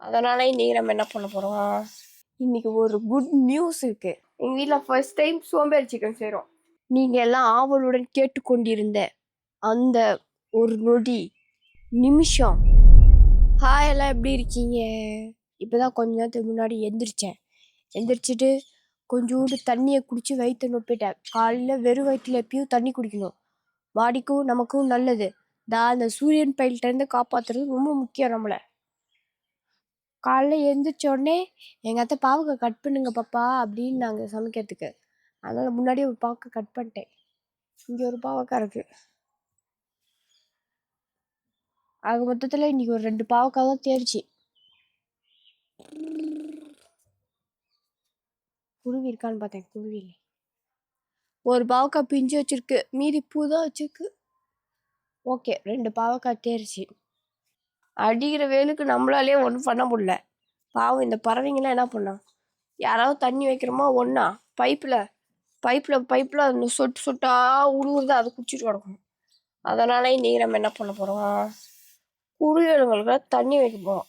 அதனால இன்னைக்கு நம்ம என்ன பண்ண போறோம்? இன்னைக்கு ஒரு குட் நியூஸ் இருக்கு. எங்க வீட்ல ஃபர்ஸ்ட் டைம் சோம்பேறி சிக்கன் செய்றோம். நீங்க எல்லாம் ஆவலுடன் கேட்டுக்கொண்டிருந்த அந்த ஒரு நொடி நிமிஷம். ஹாய், எல்லாம் எப்படி இருக்கீங்க? இப்பதான் கொஞ்ச நேரத்துக்கு முன்னாடி எந்திரிச்சிட்டு கொஞ்சோண்டு தண்ணியை குடிச்சு வயிற்று நொப்பிட்டேன். காலையில வெறும் வயிற்றுல எப்பயும் தண்ணி குடிக்கணும். பாடிக்கும் நமக்கும் நல்லது. அந்த சூரியன் பயில்கிட்ட இருந்து காப்பாத்துறது ரொம்ப முக்கியம் நம்மளை. காலைல எழுந்திரிச்ச உடனே எங்கள் அத்தை பாவக்காய் கட் பண்ணுங்க பாப்பா அப்படின்னு நாங்கள் சமைக்கிறதுக்கு. அதனால் முன்னாடியே ஒரு பாவக்காய் கட் பண்ணிட்டேன். இங்கே ஒரு பாவக்காய் இருக்கு. ஆக மொத்தத்தில் இன்னைக்கு ஒரு 2 பாவக்காய் தான் தேர்ச்சி. குருவி இருக்கான்னு பார்த்தேன், குருவி இல்லை. ஒரு பாவக்காய் பிஞ்சு வச்சிருக்கு, மீதி பூ தான் வச்சிருக்கு. ஓகே, 2 பாவக்காய் தேர்ச்சி. அடிக்கிற வேலுக்கு நம்மளாலே ஒன்றும் பண்ண முடியல. பாவம் இந்த பறவைங்களாம் என்ன பண்ணோம்? யாராவது தண்ணி வைக்கிறோமா ஒன்றா பைப்பில் அந்த சொட்டா உழுவுறது, அதை குடிச்சிட்டு கிடக்கும். அதனால இன்னைக்கு நம்ம என்ன பண்ண போகிறோம்? குருவிகளுக்கு தண்ணி வைக்க போகிறோம்.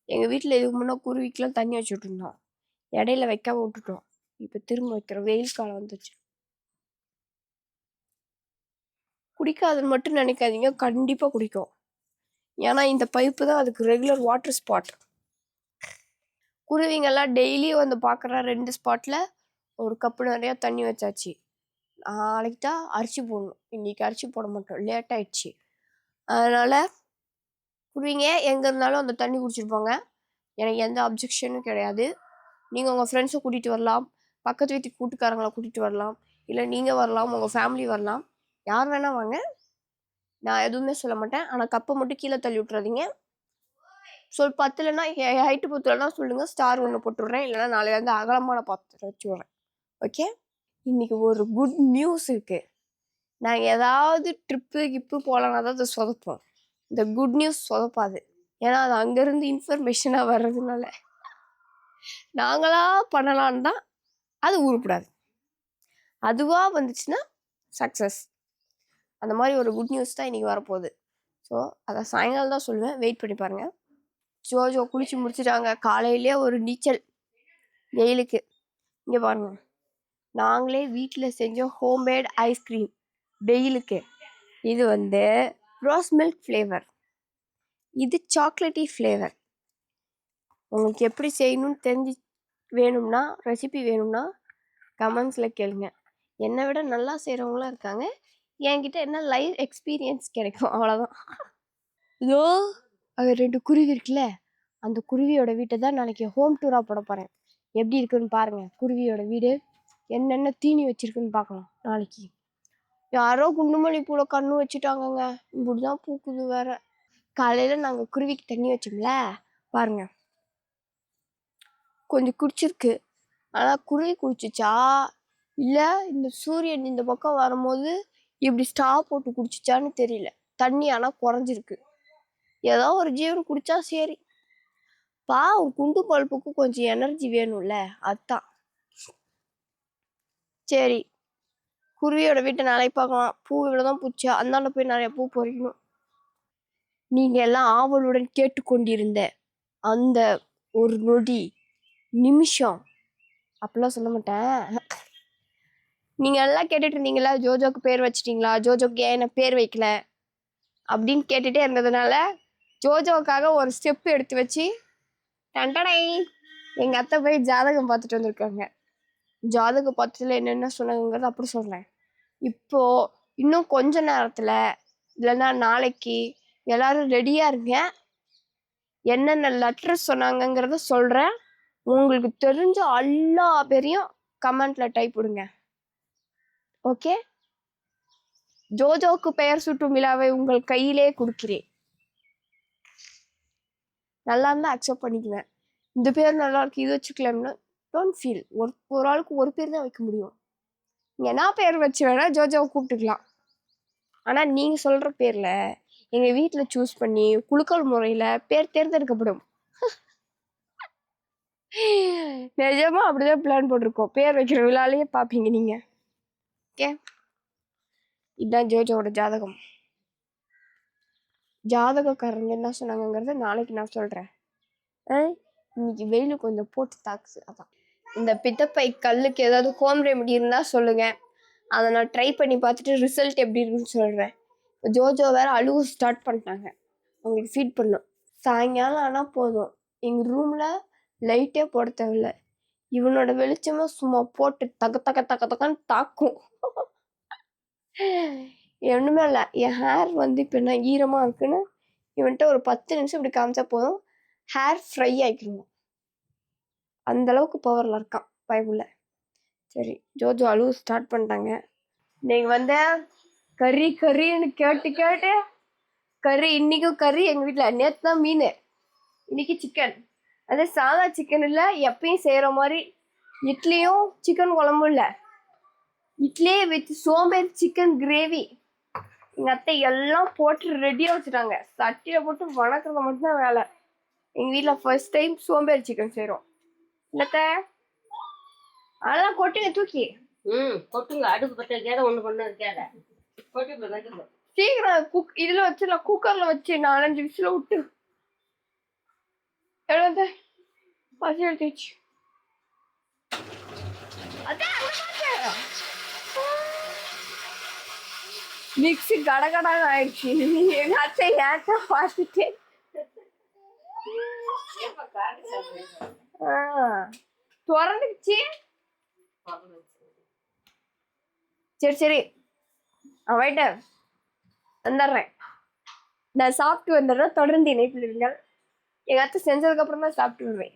எங்கள் வீட்டில் இதுக்கு முன்னே குருவிக்கெலாம் தண்ணி வச்சுட்டு இருந்தோம். இடையில வைக்காம விட்டுட்டோம். இப்போ திரும்ப வைக்கிறோம். வெயில் காலம் வந்துச்சு. குடிக்காதுன்னு மட்டும் நினைக்காதீங்க, கண்டிப்பாக குடிக்கும். ஏன்னா இந்த பைப்பு தான் அதுக்கு ரெகுலர் வாட்டர் ஸ்பாட். குருவிங்கெல்லாம் டெய்லி வந்து பார்க்குற 2 ஸ்பாட்டில் ஒரு கப்பு நிறையா தண்ணி வச்சாச்சு. நாளைக்கு தான் அரிசி போடணும். இன்னைக்கு அரிசி போட மாட்டோம், லேட் ஆயிடுச்சு. அதனால் குருவிங்க எங்கே இருந்தாலும் அந்த தண்ணி குடிச்சிருப்பாங்க. எனக்கு எந்த அப்ஜெக்ஷனும் கிடையாது. நீங்கள் உங்கள் ஃப்ரெண்ட்ஸை கூட்டிகிட்டு வரலாம், பக்கத்து வீட்டுக்கு கூட்டுக்காரங்களை கூட்டிகிட்டு வரலாம், இல்லை நீங்கள் வரலாம், உங்கள் ஃபேமிலி வரலாம், யார் வேணால் வாங்க. நான் எதுவுமே சொல்ல மாட்டேன். ஆனால் கப்பை மட்டும் கீழே தள்ளி விட்றாதீங்க. பத்தலைன்னா ஹைட்டு பத்தலைன்னா சொல்லுங்கள், ஸ்டார் 1 போட்டுவிட்றேன். இல்லைனா நாளையிலேருந்து அகலமான பாத்திரம் வச்சு விட்றேன். ஓகே, இன்னைக்கு ஒரு குட் நியூஸ் இருக்குது. நாங்கள் ஏதாவது ட்ரிப்பு போகலான்னா தான் அதை சொதப்போம். இந்த குட் நியூஸ் சொதப்பாது. ஏன்னா அது அங்கேருந்து இன்ஃபர்மேஷனாக வர்றதுனால நாங்களாக பண்ணலான்னு தான் அது உருப்படாது. அதுவாக வந்துச்சுன்னா சக்ஸஸ். அந்த மாதிரி ஒரு குட் நியூஸ் தான் இன்றைக்கி வரப்போகுது. ஸோ அதை சாயங்காலம் தான் சொல்லுவேன், வெயிட் பண்ணி பாருங்கள். ஜோஜோ குளிச்சு முடிச்சுட்டாங்க. காலையிலே ஒரு நீச்சல் வெயிலுக்கு. இங்கே பாருங்கள், நாங்களே வீட்டில் செஞ்சோம் ஹோம்மேட் ஐஸ்கிரீம் வெயிலுக்கு. இது வந்து ரோஸ் மில்க் ஃப்ளேவர், இது சாக்லேட்டி ஃப்ளேவர். உங்களுக்கு எப்படி செய்யணும்னு வேணும்னா, ரெசிபி வேணும்னா கமெண்ட்ஸில் கேளுங்க. என்னை விட நல்லா செய்கிறவங்களாம் இருக்காங்க. என்கிட்ட என்ன லைவ் எக்ஸ்பீரியன்ஸ் கிடைக்கும், அவ்வளோதான். இதோ அது 2 குருவி இருக்குல்ல, அந்த குருவியோட வீட்டை தான் நாளைக்கு ஹோம் டூராக போட போகிறேன். எப்படி இருக்குன்னு பாருங்கள். குருவியோட வீடு என்னென்ன தீனி வச்சுருக்குன்னு பார்க்கலாம் நாளைக்கு. யாரோ குண்டுமல்லி பூவில் கண்ணு வச்சுட்டாங்கங்க. இப்படி தான் பூக்குது வேற. காலையில் நாங்கள் குருவிக்கு தண்ணி வச்சோம்ல, பாருங்கள் கொஞ்சம் குடிச்சிருக்கு. ஆனால் குருவி குடிச்சிச்சா இல்லை இந்த சூரியன் இந்த பக்கம் வரும்போது இப்படி ஸ்டாப் போட்டு குடிச்சிச்சான்னு தெரியல. தண்ணி ஆனால் குறைஞ்சிருக்கு. ஏதோ ஒரு ஜீவன் குடிச்சா சரி. குண்டு பல்புக்கு கொஞ்சம் எனர்ஜி வேணும்ல, அதுதான். சரி, குருவியோட வீட்டை நாளைக்கு பார்க்கலாம். பூ இவ்வளோதான் பூச்சா, அந்தாண்ட போய் நிறைய பூ பறிக்கணும். நீங்கள் எல்லாம் ஆவலுடன் கேட்டுக்கொண்டிருந்த அந்த ஒரு நொடி நிமிஷம், அப்படிலாம் சொல்ல மாட்டேன். நீங்கள் எல்லாம் கேட்டுட்டு இருந்தீங்களா, ஜோஜோக்கு பேர் வச்சிட்டிங்களா, ஜோஜோக்கு ஏன் என்ன பேர் வைக்கல அப்படின்னு கேட்டுகிட்டே இருந்ததுனால ஜோஜோவுக்காக ஒரு ஸ்டெப் எடுத்து வச்சு டண்டடை எங்கள் அத்தை போய் ஜாதகம் பார்த்துட்டு வந்திருக்காங்க. ஜாதகம் பார்த்ததுல என்னென்ன சொன்னாங்கிறது அப்படி சொல்கிறேன். இப்போது இன்னும் கொஞ்ச நேரத்தில் இல்லைன்னா நாளைக்கு எல்லாரும் ரெடியாக இருங்க. என்னென்ன லெட்டர் சொன்னாங்கங்கிறத சொல்கிறேன். உங்களுக்கு தெரிஞ்ச எல்லா பேரையும் கமெண்ட்டில் டைப் விடுங்க. ஓகே, ஜோஜோவுக்கு பெயர் சூட்டும் விழாவை உங்கள் கையிலே கொடுக்கிறேன். நல்லா இருந்தால் அக்செப்ட் பண்ணிக்குவேன். இந்த பேர் நல்லா இருக்கு, இது வச்சுக்கலாம்னா டோன்ட் ஃபீல். ஒரு ஆளுக்கு ஒரு பேர் தான் வைக்க முடியும். நீங்கள் என்ன பேர் வச்சு வேணா ஜோஜோவை கூப்பிட்டுக்கலாம். ஆனால் நீங்கள் சொல்கிற பேரில் எங்கள் வீட்டில் சூஸ் பண்ணி குலுக்கல் முறையில் பேர் தேர்ந்தெடுக்கப்படும். நிஜமாக அப்படிதான் பிளான் போட்டிருக்கோம். பேர் வைக்கிற விழாலேயே பார்ப்பீங்க நீங்கள். ஓகே, இதுதான் ஜோஜோவோட ஜாதகம். ஜாதகக்காரங்க என்ன சொன்னாங்கங்கிறத நாளைக்கு நான் சொல்கிறேன். இன்னைக்கு வெயில் கொஞ்சம் போட்டு தாக்குது. அதான் இந்த பித்தப்பை கல்லுக்கு ஏதாவது ஹோம் ரெமெடி இருந்தால் சொல்லுங்கள். அதை நான் ட்ரை பண்ணி பார்த்துட்டு ரிசல்ட் எப்படி இருக்குன்னு சொல்கிறேன். ஜோஜோ வேற அழுவு ஸ்டார்ட் பண்ணிட்டாங்க. அவங்களுக்கு ஃபீட் பண்ணும். சாயங்காலம் ஆனால் போதும், எங்கள் ரூமில் லைட்டே போட தேவையில்ல, இவனோட வெளிச்சமாக சும்மா போட்டு தக்கன்னு தாக்கும். ஒன்றுமே இல்லை, என் ஹேர் இப்போ என்ன ஈரமாக இருக்குன்னு இவன்ட்டு ஒரு 10 நிமிஷம் இப்படி காமிச்சா போதும், ஹேர் ஃப்ரை ஆகிக்கணும். அந்தளவுக்கு பவரில் இருக்கான் பயப்புள்ள. சரி, ஜோஜோ அழுவு ஸ்டார்ட் பண்ணிட்டாங்க. நீங்கள் கறின்னு கேட்டு கறி, இன்றைக்கும் கறி எங்கள் வீட்டில். நேற்று தான் மீன், இன்னைக்கு சிக்கன். அதே சாதா சிக்கன் இல்லை, எப்பயும் செய்கிற மாதிரி இட்லியும் சிக்கன் குழம்பும் இல்லை, இட்லியே வித் சோம்பேறி சிக்கன் கிரேவி. எங்கள் அத்தை எல்லாம் போட்டு ரெடியாக வச்சுட்டாங்க. சட்டியில் போட்டு வணக்கிறத மட்டும்தான் வேலை. எங்கள் வீட்டில் ஃபர்ஸ்ட் டைம் சோம்பேறி சிக்கன் செய்கிறோம். இல்லத்த அதெல்லாம் கொட்டுங்க தூக்கி. கொட்டுங்க. அடுப்பு பற்ற வைக்காத, ஒன்று பண்ண வைக்காத, கொட்டு. சீக்கிரம் இதில் வச்சிடலாம், குக்கரில் வச்சு 4-5 விசில் விட்டு எழுத பசி எடுத்துச்சு. மிக்ஸி கடகடாக ஆயிடுச்சு. எங்க அத்தை ஏற்ற பார்த்துட்டு திறந்துச்சு. சரி அவன்கிட்ட வந்துடுறேன், நான் சாப்பிட்டு வந்துடுறேன். தொடர்ந்து இணைப்பில் இருங்கள். எங்கள் அத்தை செஞ்சதுக்கப்புறம் தான் சாப்பிட்டு வருவேன்.